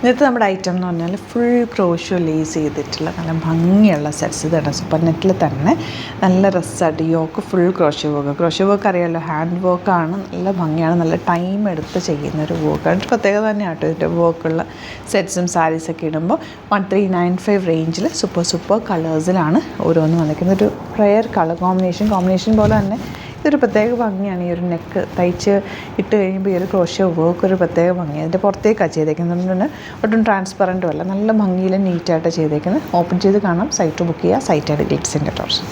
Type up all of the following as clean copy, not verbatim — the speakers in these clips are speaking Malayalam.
ഇന്നത്തെ നമ്മുടെ ഐറ്റം എന്ന് പറഞ്ഞാൽ ഫുൾ ക്രോഷ്യോ ലേസ് ചെയ്തിട്ടുള്ള നല്ല ഭംഗിയുള്ള സെറ്റ്സ്. ഇതാണ് സൂപ്പർ നെറ്റിൽ തന്നെ നല്ല രസമായിട്ട് യോക്ക് ഫുൾ ക്രോഷ്യോ വർക്ക് അറിയാമല്ലോ, ഹാൻഡ് വർക്കാണ്. നല്ല ഭംഗിയാണ്, നല്ല ടൈം എടുത്ത് ചെയ്യുന്നൊരു വർക്കാണ്. ഒരു പ്രത്യേകത തന്നെയാട്ടോ ഇതിൻ്റെ വർക്കുള്ള സെറ്റ്സും സാരീസൊക്കെ ഇടുമ്പോൾ. 1395 റേഞ്ചിൽ സൂപ്പർ കളേഴ്സിലാണ് ഓരോന്നും വന്നിരിക്കുന്നത്. ഒരു റെയർ കളർ കോമ്പിനേഷൻ പോലെ തന്നെ ഇതൊരു പ്രത്യേക ഭംഗിയാണ്. ഈ ഒരു നെക്ക് തയ്ച്ച് ഇട്ട് കഴിയുമ്പോൾ ഈ ഒരു ക്രോഷ്യോ വർക്ക് ഒരു പ്രത്യേക ഭംഗിയാണ്. അതിൻ്റെ പുറത്തേക്കാണ് ചെയ്തേക്കുന്നത്, ഒട്ടും ട്രാൻസ്പെറൻറ്റും അല്ല, നല്ല ഭംഗിയിൽ നീറ്റായിട്ട് ചെയ്തേക്കുന്നത്. ഓപ്പൺ ചെയ്ത് കാണാം, സൈറ്റ് ബുക്ക് ചെയ്യുക. സൈറ്റായിട്ട് ഗ്ലിറ്റ്സിൻ്റെ ടോർഷൻ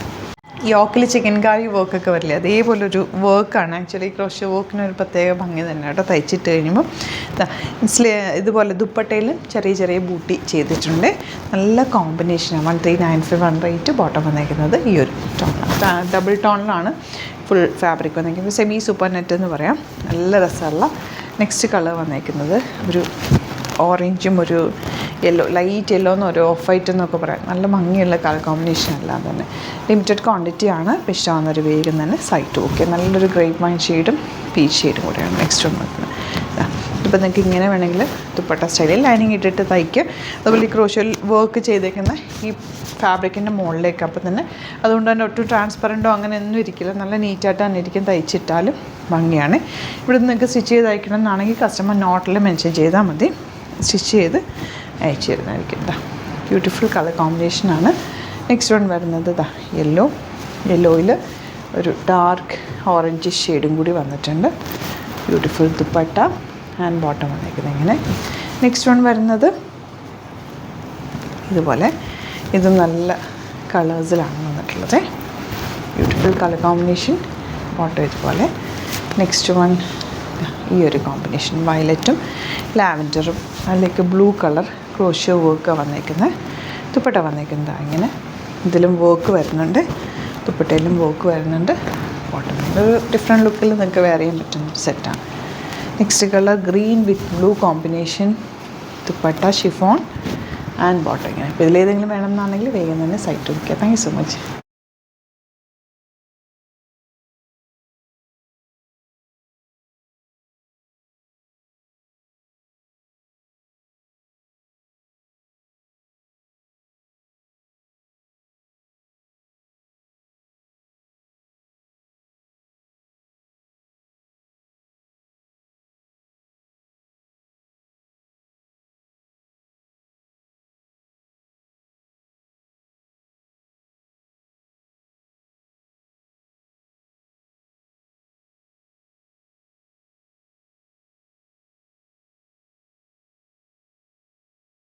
യോക്കിൽ ചിക്കൻ കാരി വർക്കൊക്കെ വരില്ലേ, അതേപോലൊരു വർക്കാണ്. ആക്ച്വലി ക്രോഷ്യോ വർക്കിനൊരു പ്രത്യേക ഭംഗി തന്നെ കേട്ടോ. തയ്ച്ചിട്ട് കഴിയുമ്പോൾ ഇതുപോലെ ദുപ്പട്ടയിൽ ചെറിയ ബൂട്ടി ചെയ്തിട്ടുണ്ട്. നല്ല കോമ്പിനേഷനാണ്. 1395 റേറ്റ്. ബോട്ടം വന്നേക്കുന്നത് ഈ ഒരു ടോണിലാണ്, ഡബിൾ ടോണിലാണ് ഫുൾ ഫാബ്രിക് വന്നേക്കുന്നത്. സെമി സൂപ്പർ നെറ്റ് എന്ന് പറയാം. നല്ല രസമുള്ള നെക്സ്റ്റ് കളർ വന്നേക്കുന്നത് ഒരു ഓറഞ്ചും ഒരു യെല്ലോ, ലൈറ്റ് യെല്ലോ എന്നൊരു ഓഫ് വൈറ്റ് എന്നൊക്കെ പറയാം. നല്ല ഭംഗിയുള്ള കളർ കോമ്പിനേഷൻ എല്ലാം തന്നെ. ലിമിറ്റഡ് ക്വാണ്ടിറ്റിയാണ്. ഇപ്പോൾ ഇഷ്ടമാകുന്നൊരു വേഗം തന്നെ സൈറ്റ് ഓക്കെ. നല്ലൊരു ഗ്രേപ്പ് വൈൻ ഷെയ്ഡും പീച്ച് ഷെയ്ഡും കൂടെയാണ് നെക്സ്റ്റ് ഒന്ന് നോക്കുന്നത്. ഇപ്പോൾ നിങ്ങൾക്ക് ഇങ്ങനെ വേണമെങ്കിൽ ദുപ്പട്ട സ്റ്റൈലിൽ ലൈനിങ് ഇട്ടിട്ട് തയ്ക്കുക. അതുപോലെ ഈ ക്രോഷ്യോ വർക്ക് ചെയ്തേക്കുന്ന ഈ ഫാബ്രിക്കിൻ്റെ മുകളിലേക്ക് അപ്പം തന്നെ, അതുകൊണ്ട് തന്നെ ഒട്ടും ട്രാൻസ്പെറൻറ്റോ അങ്ങനെ ഒന്നും ഇരിക്കില്ല. നല്ല നീറ്റായിട്ട് തന്നെ ഇരിക്കും. തയ്ച്ചിട്ടാലും ഭംഗിയാണ്. ഇവിടെ നിങ്ങൾക്ക് സ്റ്റിച്ച് ചെയ്ത് അയക്കണം എന്നാണെങ്കിൽ കസ്റ്റമർ നോട്ടിൽ മെൻഷൻ ചെയ്താൽ മതി. സ്റ്റിച്ച് ചെയ്ത് അയച്ചു തരുന്നതായിരിക്കും. ബ്യൂട്ടിഫുൾ കളർ കോമ്പിനേഷനാണ്. നെക്സ്റ്റ് വൺ വരുന്നത് യെല്ലോയിൽ ഒരു ഡാർക്ക് ഓറഞ്ച് ഷെയ്ഡും കൂടി വന്നിട്ടുണ്ട്. ബ്യൂട്ടിഫുൾ ദുപ്പട്ട ആൻഡ് ബോട്ടം വന്നിരിക്കുന്നത് ഇങ്ങനെ. നെക്സ്റ്റ് വൺ വരുന്നത് ഇതുപോലെ, ഇത് നല്ല കളേഴ്സിലാണ് വന്നിട്ടുള്ളത്. Beautiful colour combination. ബോട്ടം ഇതുപോലെ. നെക്സ്റ്റ് വൺ ഈ ഒരു കോമ്പിനേഷൻ, വയലറ്റും ലാവൻഡറും അതിലേക്ക് ബ്ലൂ കളർ ക്രോഷ്യോ വർക്ക് വന്നേക്കുന്നത്. ദുപ്പട്ട വന്നേക്കുന്നത് ഇങ്ങനെ. ഇതിലും വർക്ക് വരുന്നുണ്ട്, ദുപ്പട്ടയിലും വർക്ക് വരുന്നുണ്ട്. ബോട്ടം ഒരു ഡിഫറെൻറ്റ് ലുക്കിൽ നിങ്ങൾക്ക് വെയർ ചെയ്യാൻ പറ്റുന്ന സെറ്റാണ്. Next colour green with blue combination. Dupatta chiffon and bottom ഇങ്ങനെ. ഇപ്പോൾ ഇതിലേതെങ്കിലും വേണമെന്നാണെങ്കിൽ വേഗം തന്നെ സൈറ്റ് നോക്കുക. Thank you so much.